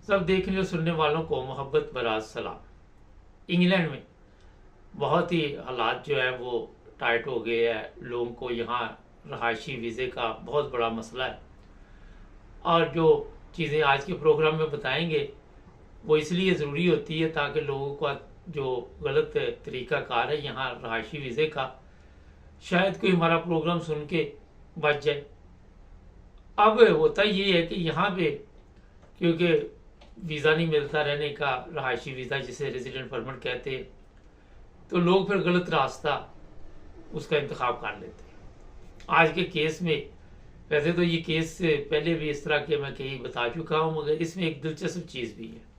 सब देखने और सुनने वालों को मोहब्बत भरा सलाम। इंग्लैंड में बहुत ही हालात जो है वो टाइट हो गए हैं। लोगों को यहाँ रहायशी वीज़े का बहुत बड़ा मसला है, और जो चीज़ें आज के प्रोग्राम में बताएंगे वो इसलिए ज़रूरी होती है ताकि लोगों का जो गलत तरीक़ाकार है यहाँ रहायशी वीज़े का, शायद कोई हमारा प्रोग्राम सुन के बच जाए। अब होता ये है कि यहाँ पे क्योंकि वीज़ा नहीं मिलता रहने का, रहायशी वीज़ा जिसे रेजिडेंट परमिट कहते हैं, तो लोग फिर गलत रास्ता उसका इंतखाब कर लेते हैं। आज के केस में, वैसे तो ये केस से पहले भी इस तरह के मैं कहीं बता चुका हूँ, मगर इसमें एक दिलचस्प चीज़ भी है।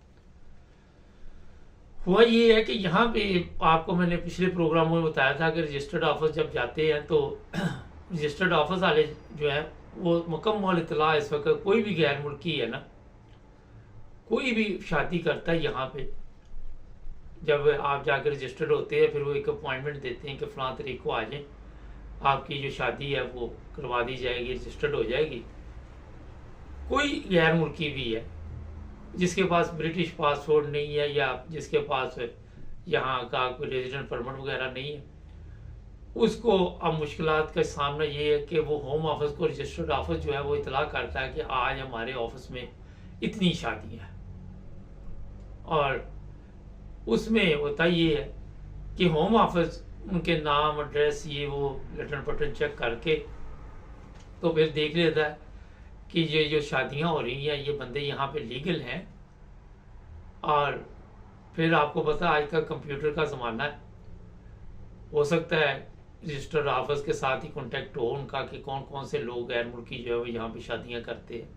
हुआ ये है कि यहाँ पे आपको मैंने पिछले प्रोग्रामों में बताया था कि रजिस्टर्ड ऑफिस जब जाते हैं तो रजिस्टर्ड ऑफिस वाले जो है वो मुकम्मल इतला इस वक्त कोई भी गैर मुल्की है ना, कोई भी शादी करता है यहाँ पे, जब आप जाकर रजिस्टर्ड होते हैं फिर वो एक अपॉइंटमेंट देते हैं कि फ़लाँ तारीख को आ जाएं, आपकी जो शादी है वो करवा दी जाएगी, रजिस्टर्ड हो जाएगी। कोई गैर मुल्की भी है जिसके पास ब्रिटिश पासपोर्ट नहीं है या जिसके पास यहाँ का कोई रेजिडेंट परमिट वगैरह नहीं है, उसको अब मुश्किलात का सामना ये है कि वो होम ऑफिस को, रजिस्टर्ड ऑफिस जो है वो इतला करता है कि आज हमारे ऑफिस में इतनी शादियाँ हैं, और उसमें होता ये है कि होम ऑफिस उनके नाम, एड्रेस, ये वो लटन पटन चेक करके तो फिर देख लेता है कि ये जो शादियां हो रही हैं ये बंदे यहाँ पे लीगल हैं। और फिर आपको पता है आज का कंप्यूटर का ज़माना है, हो सकता है रजिस्टर्ड ऑफिस के साथ ही कांटेक्ट हो उनका कि कौन कौन से लोग गैर मुल्की जो है वो यहाँ पे शादियां करते हैं।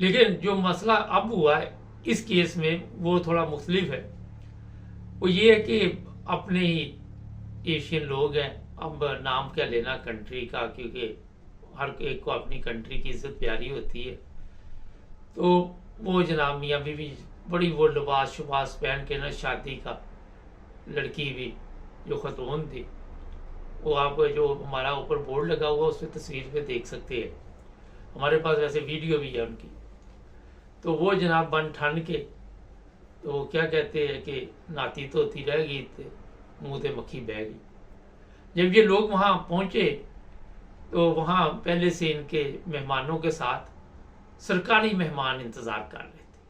लेकिन जो मसला अब हुआ है इस केस में वो थोड़ा मुख्तलिफ है। वो ये है कि अपने ही एशियन लोग हैं, अब नाम क्या लेना कंट्री का, क्योंकि हर एक को अपनी कंट्री की इज्जत प्यारी होती है। तो वो जनाब मियाँ बीवी बड़ी वो लिबास शुबास पहन के ना शादी का, लड़की भी जो खतून थी वो आप जो हमारा ऊपर बोर्ड लगा हुआ उस पर तस्वीर पे देख सकते हैं, हमारे पास वैसे वीडियो भी है उनकी। तो वो जनाब बन ठन के तो क्या कहते हैं कि नाती तोती रह गई थे मुँह ते मक्खी बह गई। जब ये लोग वहाँ पहुँचे तो वहाँ पहले से इनके मेहमानों के साथ सरकारी मेहमान इंतज़ार कर रहे थे,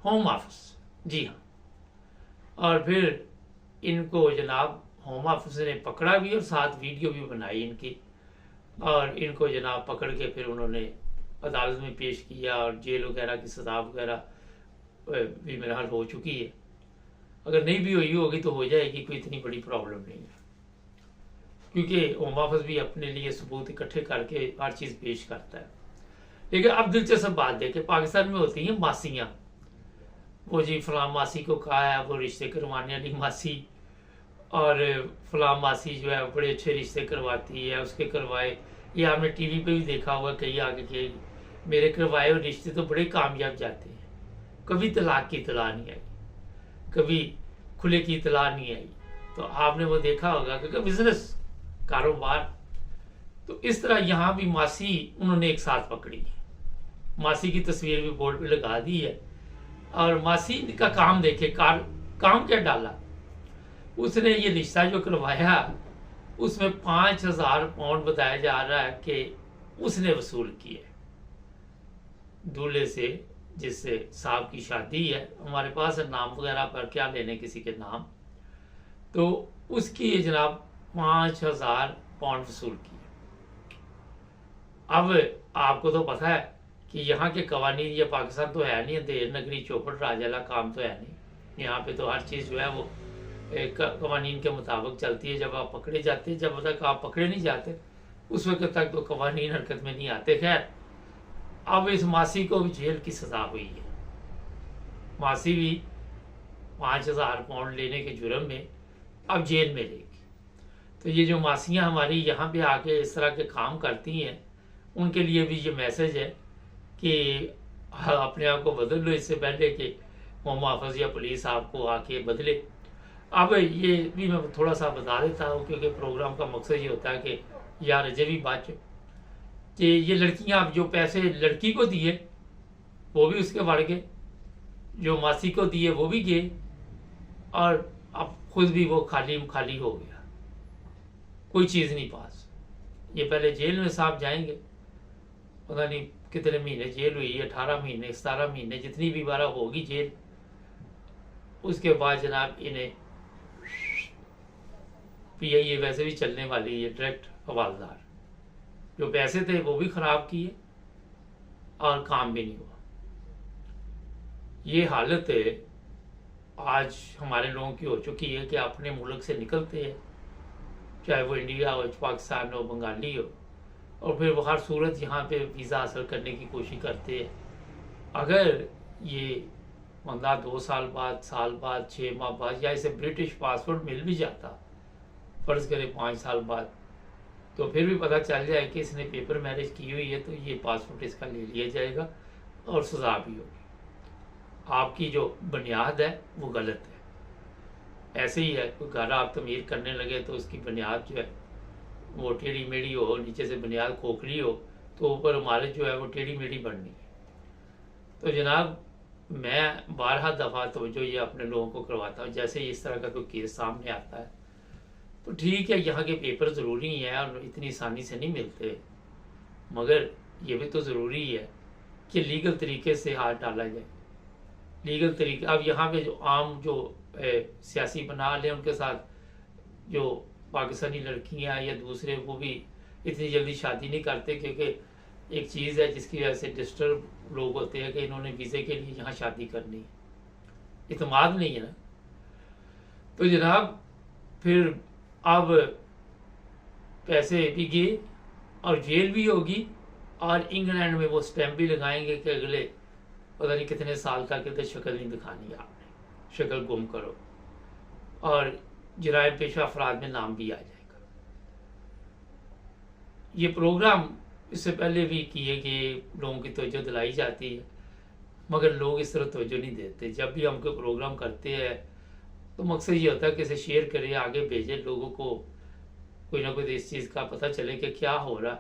होम ऑफिस, जी हाँ। और फिर इनको जनाब होम ऑफिस ने पकड़ा भी और साथ वीडियो भी बनाई इनकी, और इनको जनाब पकड़ के फिर उन्होंने अदालत में पेश किया और जेल वगैरह की सज़ा वगैरह भी मेरा हाल हो चुकी है। अगर नहीं भी हुई होगी तो हो जाएगी, कोई इतनी बड़ी प्रॉब्लम नहीं है, क्योंकि होम ऑफिस भी अपने लिए सबूत इकट्ठे करके हर चीज़ पेश करता है। लेकिन अब दिलचस्प बात देखें, पाकिस्तान में होती हैं मासियाँ, वो जी फलां मासी को कहा है वो रिश्ते करवाने वाली मासी, और फलां मासी जो है बड़े अच्छे रिश्ते करवाती है, उसके करवाए, ये आपने टीवी पे भी देखा होगा कई आगे के, मेरे करवाए हुए रिश्ते तो बड़े कामयाब जाते हैं, कभी तलाक की इतला नहीं आई, कभी खुले की इतला नहीं आई। तो आपने वो देखा होगा कि बिजनेस, कारोबार। तो इस तरह यहाँ भी मासी उन्होंने एक साथ पकड़ी है, मासी की तस्वीर भी बोर्ड पे लगा दी है, और मासी का काम देखे, काम क्या डाला उसने, ये रिश्ता जो करवाया उसमें 5,000 पाउंड बताया जा रहा है कि उसने वसूल किए दूल्हे से, जिससे साहब की शादी है, हमारे पास नाम वगैरह पर क्या लेने किसी के नाम, तो उसकी जनाब 5,000 पाउंड वसूल किए। अब आपको तो पता है कि यहाँ के कवानीन, ये पाकिस्तान तो है नहीं, देर नगरी चौपट राजाला काम तो है नहीं, यहाँ पे तो हर चीज़ जो है वो कवानीन के मुताबिक चलती है। जब आप पकड़े जाते हैं, जब तक आप पकड़े नहीं जाते उस वक्त तक तो कवानीन हरकत में नहीं आते। खैर, अब इस मासी को भी जेल की सज़ा हुई है, मासी भी 5,000 पाउंड लेने के जुर्म में अब जेल में रहेगी। तो ये जो मासियाँ हमारी यहाँ पे आके इस तरह के काम करती हैं, उनके लिए भी ये मैसेज है कि अपने आप को बदल लो इससे पहले कि होम ऑफिस या पुलिस आपको आके बदले। अब ये भी मैं थोड़ा सा बता देता हूँ, क्योंकि प्रोग्राम का मकसद ये होता है कि यार अजय भी बात कि ये लड़कियाँ अब जो पैसे लड़की को दिए वो भी उसके बढ़ गए, जो मासी को दिए वो भी गए, और अब खुद भी वो खाली खाली हो गया, कोई चीज़ नहीं पास। ये पहले जेल में साहब जाएंगे, पता नहीं कितने महीने जेल हुई, 18 महीने 17 महीने जितनी भी बार होगी जेल। उसके बाद जनाब इन्हें PIA वैसे भी चलने वाली है, डायरेक्ट हवालदार, जो पैसे थे वो भी खराब किए और काम भी नहीं हुआ। ये हालत है आज हमारे लोगों की हो चुकी है कि अपने मुल्क से निकलते हैं, चाहे वो इंडिया हो, पाकिस्तान हो, बंगाली हो, और फिर वो हर सूरत यहाँ पे वीज़ा हासिल करने की कोशिश करते हैं। अगर ये बंदा 2 साल बाद, साल बाद, 6 माह बाद, या इसे ब्रिटिश पासपोर्ट मिल भी जाता, फ़र्ज़ करें 5 साल बाद, तो फिर भी पता चल जाए कि इसने पेपर मैरिज की हुई है, तो ये पासपोर्ट इसका ले लिया जाएगा और सज़ा भी होगी। आपकी जो बुनियाद है वो गलत है। ऐसे ही है, कोई घर आप तमीर करने लगे तो उसकी बुनियाद जो है वो टेढ़ी मेढ़ी हो, नीचे से बुनियाद खोखली हो, तो ऊपर हमारे जो है वो टेढ़ी मेढ़ी बननी है। तो जनाब मैं 12 दफ़ा तो जो ये अपने लोगों को करवाता हूँ, जैसे इस तरह का कोई केस सामने आता है तो ठीक है, यहाँ के पेपर ज़रूरी हैं और इतनी आसानी से नहीं मिलते, मगर ये भी तो ज़रूरी है कि लीगल तरीके से हाथ डाला जाए। लीगल तरीके, अब यहाँ पे जो आम जो सियासी बना लें, उनके साथ जो पाकिस्तानी लड़कियाँ या दूसरे, वो भी इतनी जल्दी शादी नहीं करते, क्योंकि एक चीज़ है जिसकी वजह से डिस्टर्ब लोग होते हैं कि इन्होंने वीज़े के लिए यहाँ शादी करनी है, इतमाद नहीं है ना। तो जनाब फिर अब पैसे भी गए और जेल भी होगी, और इंग्लैंड में वो स्टैंप भी लगाएंगे कि अगले पता नहीं कितने साल का कितने शक्ल नहीं दिखानी है आपने, शक्ल गुम करो, और जराइम पेशा अफराद में नाम भी आ जाएगा। ये प्रोग्राम इससे पहले भी किए गए, लोगों की तवज्जो दिलाई जाती है, मगर लोग इस तरह तवज्जो नहीं देते। जब भी हम कोई प्रोग्राम करते हैं तो मकसद ये होता है कि इसे शेयर करें, आगे भेजें, लोगों को कोई ना कोई इस चीज़ का पता चले कि क्या हो रहा।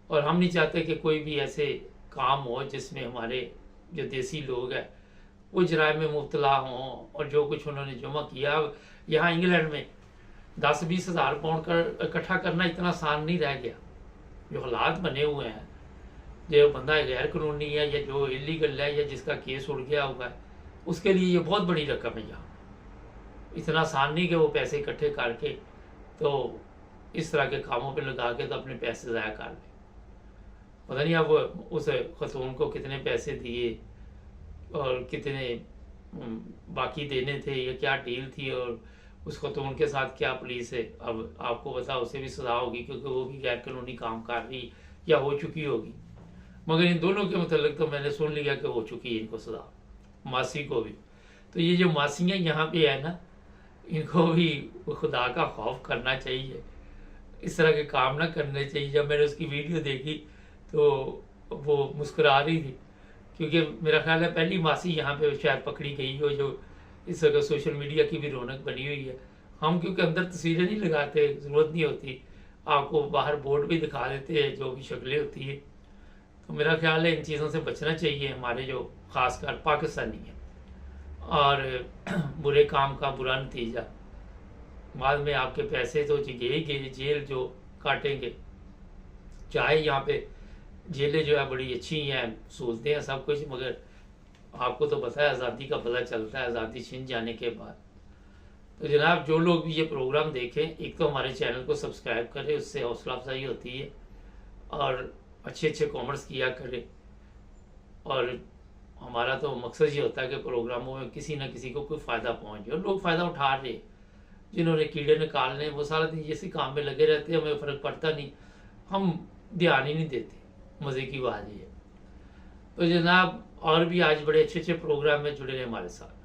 और हम नहीं चाहते कि कोई भी ऐसे काम हो जिसमें हमारे जो देसी लोग हैं वो जराइम में मुब्तला हों, और जो कुछ उन्होंने जमा किया। अब यहाँ इंग्लैंड में 10-20 हज़ार पाउंड का इकट्ठा करना इतना आसान नहीं रह गया। जो हालात बने हुए हैं, जो बंदा गैर कानूनी है या जो इलीगल है या जिसका केस उड़ गया हुआ है, उसके लिए ये बहुत बड़ी रकम है। यहाँ इतना आसान नहीं कि वो पैसे इकट्ठे करके तो इस तरह के कामों पे लगा के तो अपने पैसे ज़ाया कर लें। पता नहीं अब उस खतून को कितने पैसे दिए और कितने बाकी देने थे, या क्या डील थी, और उस खतून के साथ क्या पुलिस है। अब आपको पता उसे भी सज़ा होगी, क्योंकि वो भी गैर कानूनी काम कर रही या हो चुकी होगी। मगर इन दोनों के मतलब तो मैंने सुन लिया कि हो चुकी है इनको सज़ा, मासी को भी। तो ये जो मासियाँ यहाँ पे है ना, इनको भी खुदा का खौफ करना चाहिए, इस तरह के काम ना करने चाहिए। जब मैंने उसकी वीडियो देखी तो वो मुस्कुरा रही थी, क्योंकि मेरा ख्याल है पहली मासी यहाँ पे शायद पकड़ी गई हो जो इस तरह सोशल मीडिया की भी रौनक बनी हुई है। हम क्योंकि अंदर तस्वीरें नहीं लगाते, ज़रूरत नहीं होती, आपको बाहर बोर्ड भी दिखा देते हैं जो भी शक्लें होती है। तो मेरा ख्याल है इन चीज़ों से बचना चाहिए हमारे जो ख़ासकर पाकिस्तानी हैं। और बुरे काम का बुरा नतीजा, बाद में आपके पैसे तो गए ही गए, जेल जो काटेंगे। चाहे यहाँ पे जेलें जो है बड़ी अच्छी हैं, सहूलतें हैं, सब कुछ, मगर आपको तो पता है आज़ादी का पता चलता है आज़ादी छिन जाने के बाद। तो जनाब जो लोग भी ये प्रोग्राम देखें, एक तो हमारे चैनल को सब्सक्राइब करें, उससे हौसला अफजाई होती है, और अच्छे अच्छे कमेंट्स किया करें। और हमारा तो मकसद ये होता है कि प्रोग्रामों में किसी न किसी को कोई फ़ायदा पहुँच जाए। लोग फ़ायदा उठा रहे, जिन्होंने कीड़े निकालने, वो सारा दिन इसी काम में लगे रहते हैं, हमें फ़र्क पड़ता नहीं, हम ध्यान ही नहीं देते। मज़े की बात ये है। तो जनाब और भी आज बड़े अच्छे अच्छे प्रोग्राम में जुड़े रहे हमारे साथ।